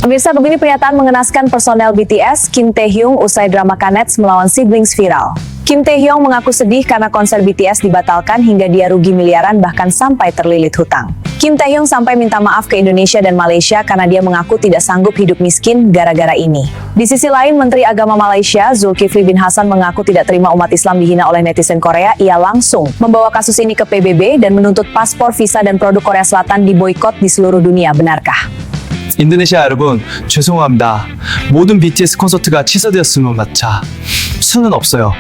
Pemirsa, begini pernyataan mengenaskan personel BTS, Kim Taehyung usai drama Kanets melawan siblings viral. Kim Taehyung mengaku sedih karena konser BTS dibatalkan hingga dia rugi miliaran bahkan sampai terlilit hutang. Kim Taehyung sampai minta maaf ke Indonesia dan Malaysia karena dia mengaku tidak sanggup hidup miskin gara-gara ini. Di sisi lain, Menteri Agama Malaysia, Zulkifli bin Hasan mengaku tidak terima umat Islam dihina oleh netizen Korea. Ia langsung membawa kasus ini ke PBB dan menuntut paspor, visa, dan produk Korea Selatan diboikot di seluruh dunia. Benarkah? 인도네시아 여러분, 죄송합니다. 모든 BTS 콘서트가 취소되었음은 맞자. 수는 없어요.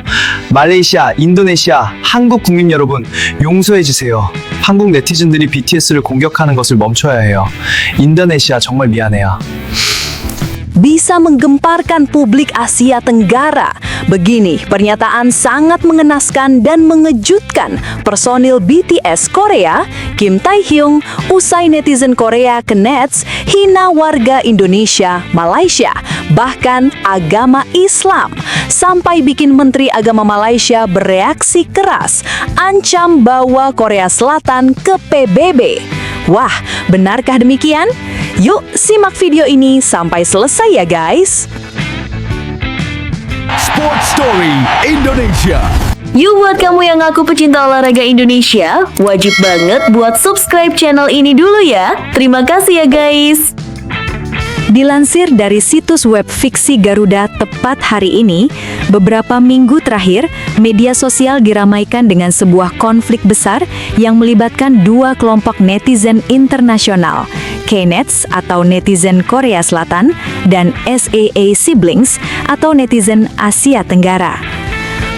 말레이시아, 인도네시아, 한국 국민 여러분, 용서해주세요. 한국 네티즌들이 BTS를 공격하는 것을 멈춰야 해요. 인도네시아 정말 미안해요. Bisa menggemparkan publik Asia Tenggara. Begini pernyataan sangat mengenaskan dan mengejutkan personil BTS Korea, Kim Taehyung, usai netizen Korea Kanets hina warga Indonesia, Malaysia, bahkan agama Islam, sampai bikin Menteri Agama Malaysia bereaksi keras, ancam bawa Korea Selatan ke PBB. Wah, benarkah demikian? Yuk simak video ini sampai selesai ya guys. Sports Story Indonesia. Yuk buat kamu yang ngaku pecinta olahraga Indonesia, wajib banget buat subscribe channel ini dulu ya. Terima kasih ya guys. Dilansir dari situs web fiksi Garuda tepat hari ini, beberapa minggu terakhir, media sosial diramaikan dengan sebuah konflik besar yang melibatkan dua kelompok netizen internasional, Kanets atau netizen Korea Selatan dan SAA Siblings atau netizen Asia Tenggara.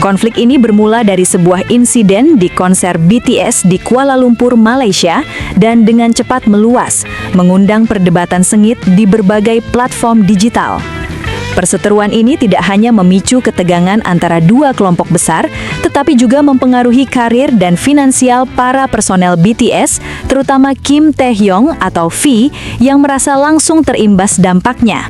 Konflik ini bermula dari sebuah insiden di konser BTS di Kuala Lumpur, Malaysia, dan dengan cepat meluas, mengundang perdebatan sengit di berbagai platform digital. Perseteruan ini tidak hanya memicu ketegangan antara dua kelompok besar, tetapi juga mempengaruhi karir dan finansial para personel BTS, terutama Kim Taehyung atau V, yang merasa langsung terimbas dampaknya.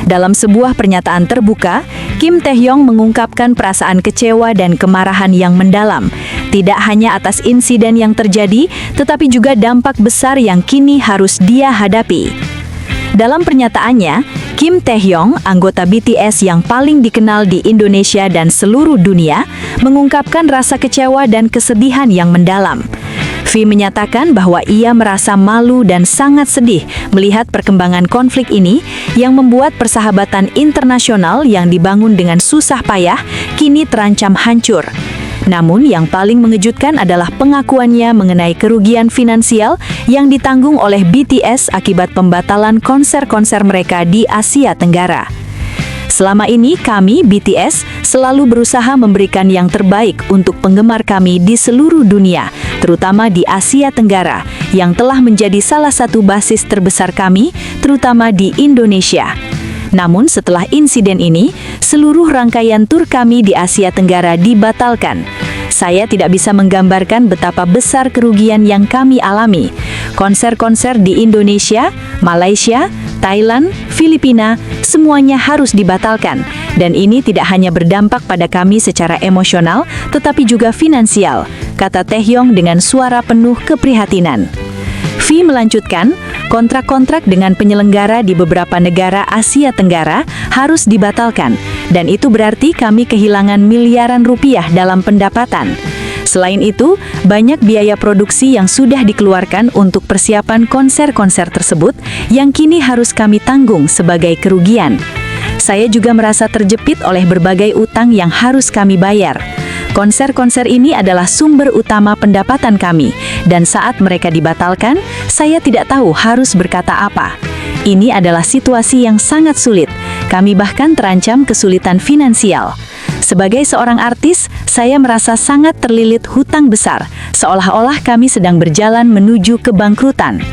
Dalam sebuah pernyataan terbuka, Kim Taehyung mengungkapkan perasaan kecewa dan kemarahan yang mendalam, tidak hanya atas insiden yang terjadi, tetapi juga dampak besar yang kini harus dia hadapi. Dalam pernyataannya, Kim Taehyung, anggota BTS yang paling dikenal di Indonesia dan seluruh dunia, mengungkapkan rasa kecewa dan kesedihan yang mendalam. V menyatakan bahwa ia merasa malu dan sangat sedih melihat perkembangan konflik ini yang membuat persahabatan internasional yang dibangun dengan susah payah kini terancam hancur. Namun yang paling mengejutkan adalah pengakuannya mengenai kerugian finansial yang ditanggung oleh BTS akibat pembatalan konser-konser mereka di Asia Tenggara. Selama ini kami, BTS, selalu berusaha memberikan yang terbaik untuk penggemar kami di seluruh dunia, terutama di Asia Tenggara, yang telah menjadi salah satu basis terbesar kami, terutama di Indonesia. Namun setelah insiden ini, seluruh rangkaian tur kami di Asia Tenggara dibatalkan. Saya tidak bisa menggambarkan betapa besar kerugian yang kami alami. Konser-konser di Indonesia, Malaysia, Thailand, Filipina, semuanya harus dibatalkan. Dan ini tidak hanya berdampak pada kami secara emosional, tetapi juga finansial, kata Taehyung dengan suara penuh keprihatinan. V melanjutkan, kontrak-kontrak dengan penyelenggara di beberapa negara Asia Tenggara harus dibatalkan, dan itu berarti kami kehilangan miliaran rupiah dalam pendapatan. Selain itu, banyak biaya produksi yang sudah dikeluarkan untuk persiapan konser-konser tersebut yang kini harus kami tanggung sebagai kerugian. Saya juga merasa terjepit oleh berbagai utang yang harus kami bayar. Konser-konser ini adalah sumber utama pendapatan kami, dan saat mereka dibatalkan, saya tidak tahu harus berkata apa. Ini adalah situasi yang sangat sulit. Kami bahkan terancam kesulitan finansial. Sebagai seorang artis, saya merasa sangat terlilit hutang besar, seolah-olah kami sedang berjalan menuju kebangkrutan.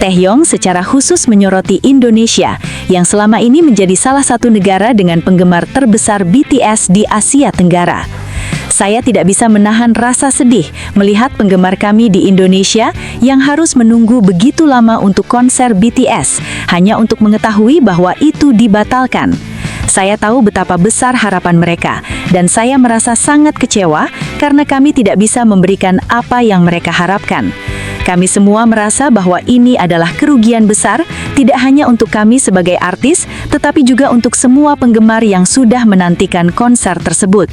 Taehyung secara khusus menyoroti Indonesia, yang selama ini menjadi salah satu negara dengan penggemar terbesar BTS di Asia Tenggara. Saya tidak bisa menahan rasa sedih melihat penggemar kami di Indonesia yang harus menunggu begitu lama untuk konser BTS, hanya untuk mengetahui bahwa itu dibatalkan. Saya tahu betapa besar harapan mereka, dan saya merasa sangat kecewa karena kami tidak bisa memberikan apa yang mereka harapkan. Kami semua merasa bahwa ini adalah kerugian besar, tidak hanya untuk kami sebagai artis, tetapi juga untuk semua penggemar yang sudah menantikan konser tersebut.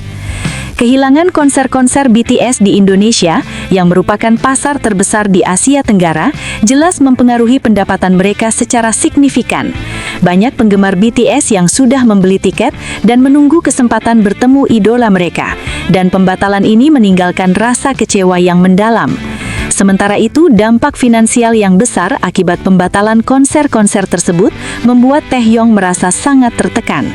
Kehilangan konser-konser BTS di Indonesia, yang merupakan pasar terbesar di Asia Tenggara, jelas mempengaruhi pendapatan mereka secara signifikan. Banyak penggemar BTS yang sudah membeli tiket dan menunggu kesempatan bertemu idola mereka, dan pembatalan ini meninggalkan rasa kecewa yang mendalam. Sementara itu, dampak finansial yang besar akibat pembatalan konser-konser tersebut membuat Taehyung merasa sangat tertekan.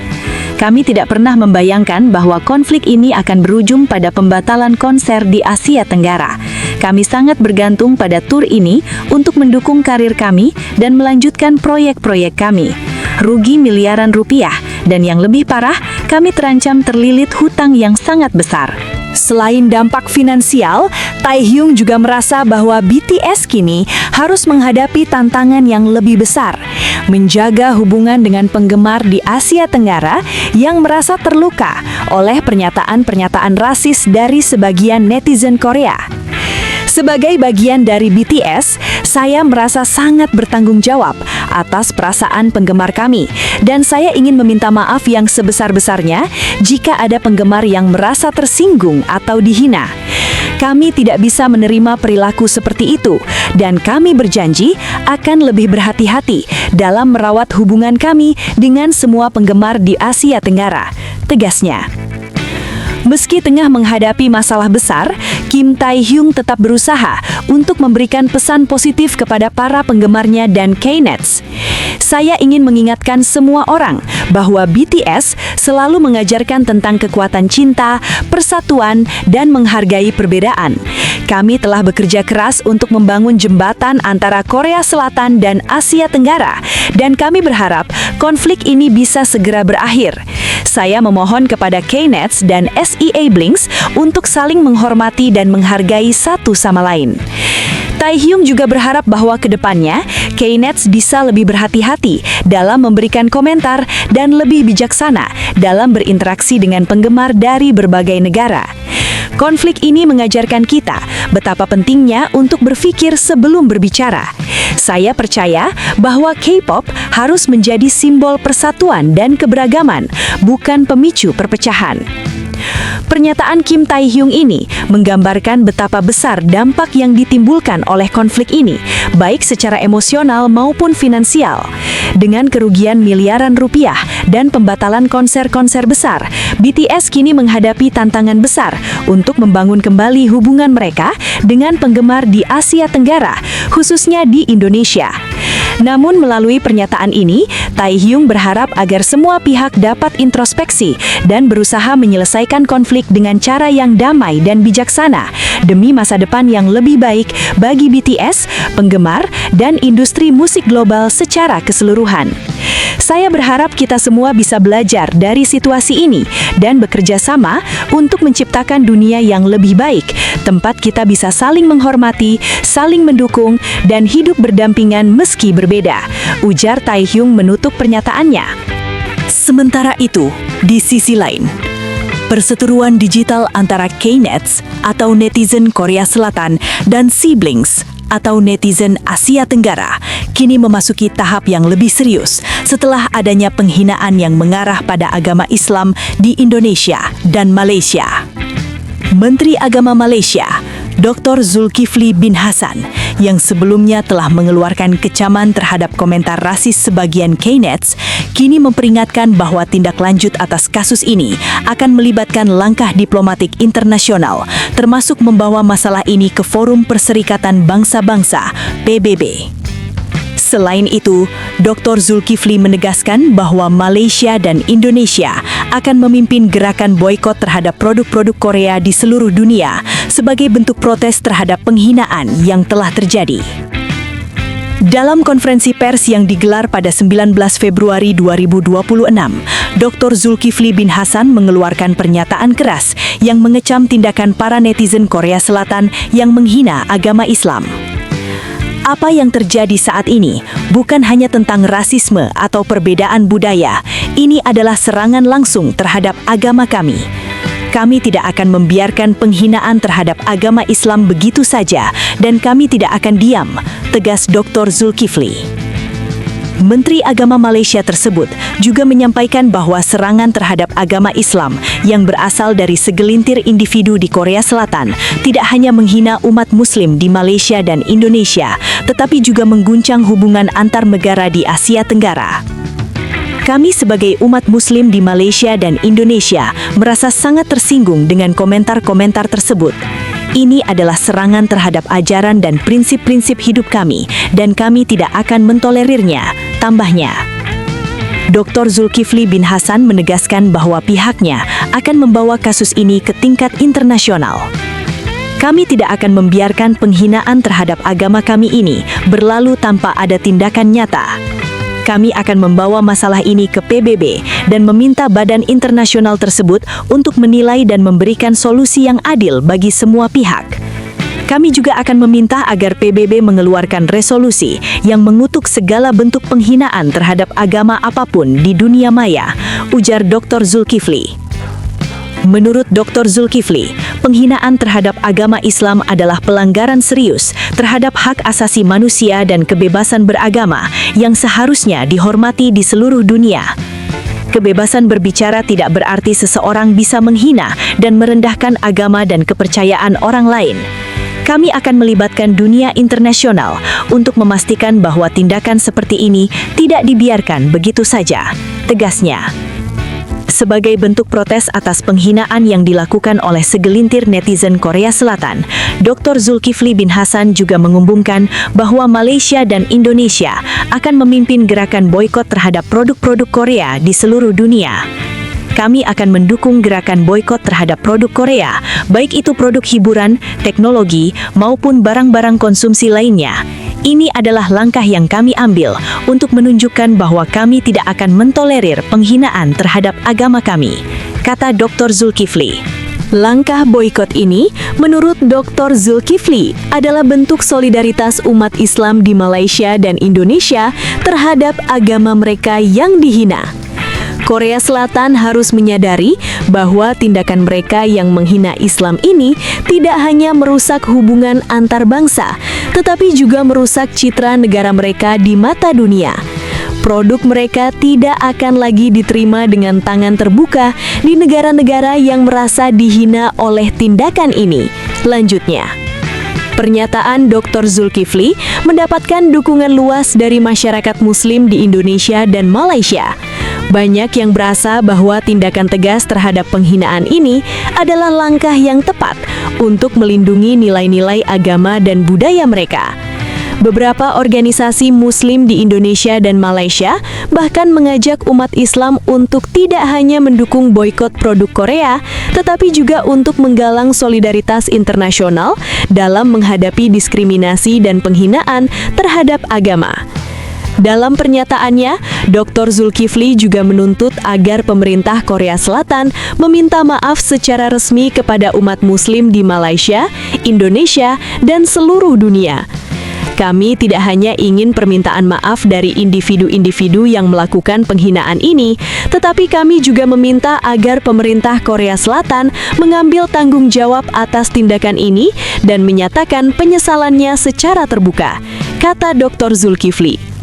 Kami tidak pernah membayangkan bahwa konflik ini akan berujung pada pembatalan konser di Asia Tenggara. Kami sangat bergantung pada tur ini untuk mendukung karir kami dan melanjutkan proyek-proyek kami. Rugi miliaran rupiah, dan yang lebih parah, kami terancam terlilit hutang yang sangat besar. Selain dampak finansial, Taehyung juga merasa bahwa BTS kini harus menghadapi tantangan yang lebih besar, menjaga hubungan dengan penggemar di Asia Tenggara yang merasa terluka oleh pernyataan-pernyataan rasis dari sebagian netizen Korea. Sebagai bagian dari BTS, saya merasa sangat bertanggung jawab atas perasaan penggemar kami, dan saya ingin meminta maaf yang sebesar-besarnya jika ada penggemar yang merasa tersinggung atau dihina. Kami tidak bisa menerima perilaku seperti itu, dan kami berjanji akan lebih berhati-hati dalam merawat hubungan kami dengan semua penggemar di Asia Tenggara, tegasnya. Meski tengah menghadapi masalah besar, Kim Taehyung tetap berusaha untuk memberikan pesan positif kepada para penggemarnya dan K-Nets. Saya ingin mengingatkan semua orang bahwa BTS selalu mengajarkan tentang kekuatan cinta, persatuan, dan menghargai perbedaan. Kami telah bekerja keras untuk membangun jembatan antara Korea Selatan dan Asia Tenggara, dan kami berharap konflik ini bisa segera berakhir. Saya memohon kepada K-Nets dan SEA Blinks untuk saling menghormati dan menghargai satu sama lain. Taehyung juga berharap bahwa ke depannya, K-Nets bisa lebih berhati-hati dalam memberikan komentar dan lebih bijaksana dalam berinteraksi dengan penggemar dari berbagai negara. Konflik ini mengajarkan kita betapa pentingnya untuk berpikir sebelum berbicara. Saya percaya bahwa K-pop harus menjadi simbol persatuan dan keberagaman, bukan pemicu perpecahan. Pernyataan Kim Taehyung ini menggambarkan betapa besar dampak yang ditimbulkan oleh konflik ini, baik secara emosional maupun finansial. Dengan kerugian miliaran rupiah dan pembatalan konser-konser besar, BTS kini menghadapi tantangan besar untuk membangun kembali hubungan mereka dengan penggemar di Asia Tenggara, khususnya di Indonesia. Namun melalui pernyataan ini, Taehyung berharap agar semua pihak dapat introspeksi dan berusaha menyelesaikan konflik dengan cara yang damai dan bijaksana demi masa depan yang lebih baik bagi BTS, penggemar, dan industri musik global secara keseluruhan. Saya berharap kita semua bisa belajar dari situasi ini dan bekerja sama untuk menciptakan dunia yang lebih baik, tempat kita bisa saling menghormati, saling mendukung, dan hidup berdampingan meski berbeda, ujar Taehyung menutup pernyataannya. Sementara itu, di sisi lain, perseteruan digital antara K-Nets atau netizen Korea Selatan dan Siblings atau netizen Asia Tenggara kini memasuki tahap yang lebih serius setelah adanya penghinaan yang mengarah pada agama Islam di Indonesia dan Malaysia. Menteri Agama Malaysia, Dr. Zulkifli bin Hasan, yang sebelumnya telah mengeluarkan kecaman terhadap komentar rasis sebagian K-Nets, kini memperingatkan bahwa tindak lanjut atas kasus ini akan melibatkan langkah diplomatik internasional, termasuk membawa masalah ini ke Forum Perserikatan Bangsa-Bangsa, PBB. Selain itu, Dr. Zulkifli menegaskan bahwa Malaysia dan Indonesia akan memimpin gerakan boikot terhadap produk-produk Korea di seluruh dunia sebagai bentuk protes terhadap penghinaan yang telah terjadi. Dalam konferensi pers yang digelar pada 19 Februari 2026, Dr. Zulkifli bin Hasan mengeluarkan pernyataan keras yang mengecam tindakan para netizen Korea Selatan yang menghina agama Islam. Apa yang terjadi saat ini bukan hanya tentang rasisme atau perbedaan budaya, ini adalah serangan langsung terhadap agama kami. Kami tidak akan membiarkan penghinaan terhadap agama Islam begitu saja dan kami tidak akan diam, tegas Dr. Zulkifli. Menteri Agama Malaysia tersebut juga menyampaikan bahwa serangan terhadap agama Islam yang berasal dari segelintir individu di Korea Selatan tidak hanya menghina umat Muslim di Malaysia dan Indonesia, tetapi juga mengguncang hubungan antar negara di Asia Tenggara. Kami sebagai umat Muslim di Malaysia dan Indonesia merasa sangat tersinggung dengan komentar-komentar tersebut. Ini adalah serangan terhadap ajaran dan prinsip-prinsip hidup kami, dan kami tidak akan mentolerirnya, tambahnya. Dr. Zulkifli bin Hasan menegaskan bahwa pihaknya akan membawa kasus ini ke tingkat internasional. Kami tidak akan membiarkan penghinaan terhadap agama kami ini berlalu tanpa ada tindakan nyata. Kami akan membawa masalah ini ke PBB dan meminta badan internasional tersebut untuk menilai dan memberikan solusi yang adil bagi semua pihak. Kami juga akan meminta agar PBB mengeluarkan resolusi yang mengutuk segala bentuk penghinaan terhadap agama apapun di dunia maya, ujar Dr. Zulkifli. Menurut Dr. Zulkifli, penghinaan terhadap agama Islam adalah pelanggaran serius terhadap hak asasi manusia dan kebebasan beragama yang seharusnya dihormati di seluruh dunia. Kebebasan berbicara tidak berarti seseorang bisa menghina dan merendahkan agama dan kepercayaan orang lain. Kami akan melibatkan dunia internasional untuk memastikan bahwa tindakan seperti ini tidak dibiarkan begitu saja, tegasnya. Sebagai bentuk protes atas penghinaan yang dilakukan oleh segelintir netizen Korea Selatan, Dr. Zulkifli bin Hasan juga mengumumkan bahwa Malaysia dan Indonesia akan memimpin gerakan boikot terhadap produk-produk Korea di seluruh dunia. Kami akan mendukung gerakan boikot terhadap produk Korea, baik itu produk hiburan, teknologi, maupun barang-barang konsumsi lainnya. Ini adalah langkah yang kami ambil untuk menunjukkan bahwa kami tidak akan mentolerir penghinaan terhadap agama kami, kata Dr. Zulkifli. Langkah boikot ini, menurut Dr. Zulkifli, adalah bentuk solidaritas umat Islam di Malaysia dan Indonesia terhadap agama mereka yang dihina. Korea Selatan harus menyadari bahwa tindakan mereka yang menghina Islam ini tidak hanya merusak hubungan antar bangsa, tetapi juga merusak citra negara mereka di mata dunia. Produk mereka tidak akan lagi diterima dengan tangan terbuka di negara-negara yang merasa dihina oleh tindakan ini. Lanjutnya, pernyataan Dr. Zulkifli mendapatkan dukungan luas dari masyarakat Muslim di Indonesia dan Malaysia. Banyak yang berasa bahwa tindakan tegas terhadap penghinaan ini adalah langkah yang tepat untuk melindungi nilai-nilai agama dan budaya mereka. Beberapa organisasi Muslim di Indonesia dan Malaysia bahkan mengajak umat Islam untuk tidak hanya mendukung boikot produk Korea, tetapi juga untuk menggalang solidaritas internasional dalam menghadapi diskriminasi dan penghinaan terhadap agama. Dalam pernyataannya, Dr. Zulkifli juga menuntut agar pemerintah Korea Selatan meminta maaf secara resmi kepada umat Muslim di Malaysia, Indonesia, dan seluruh dunia. Kami tidak hanya ingin permintaan maaf dari individu-individu yang melakukan penghinaan ini, tetapi kami juga meminta agar pemerintah Korea Selatan mengambil tanggung jawab atas tindakan ini dan menyatakan penyesalannya secara terbuka, kata Dr. Zulkifli.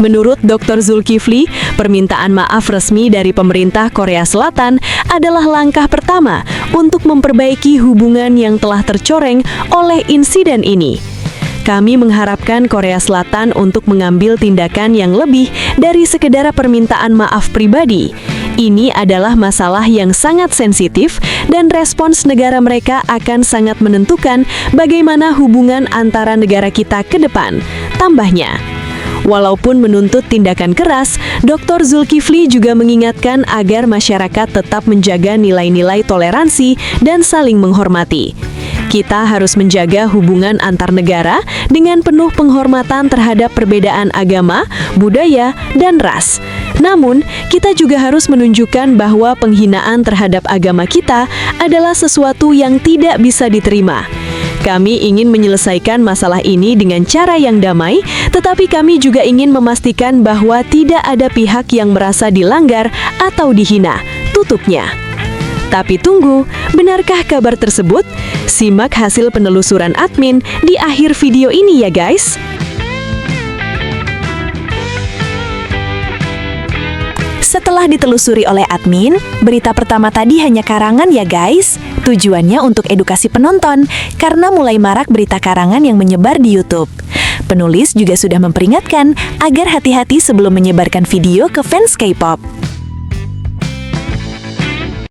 Menurut Dr. Zulkifli, permintaan maaf resmi dari pemerintah Korea Selatan adalah langkah pertama untuk memperbaiki hubungan yang telah tercoreng oleh insiden ini. Kami mengharapkan Korea Selatan untuk mengambil tindakan yang lebih dari sekedar permintaan maaf pribadi. Ini adalah masalah yang sangat sensitif dan respons negara mereka akan sangat menentukan bagaimana hubungan antara negara kita ke depan, tambahnya. Walaupun menuntut tindakan keras, Dr. Zulkifli juga mengingatkan agar masyarakat tetap menjaga nilai-nilai toleransi dan saling menghormati. Kita harus menjaga hubungan antar negara dengan penuh penghormatan terhadap perbedaan agama, budaya, dan ras. Namun, kita juga harus menunjukkan bahwa penghinaan terhadap agama kita adalah sesuatu yang tidak bisa diterima. Kami ingin menyelesaikan masalah ini dengan cara yang damai, tetapi kami juga ingin memastikan bahwa tidak ada pihak yang merasa dilanggar atau dihina, tutupnya. Tapi tunggu, benarkah kabar tersebut? Simak hasil penelusuran admin di akhir video ini ya guys. Setelah ditelusuri oleh admin, berita pertama tadi hanya karangan ya guys. Tujuannya untuk edukasi penonton, karena mulai marak berita karangan yang menyebar di YouTube. Penulis juga sudah memperingatkan agar hati-hati sebelum menyebarkan video ke fans K-pop.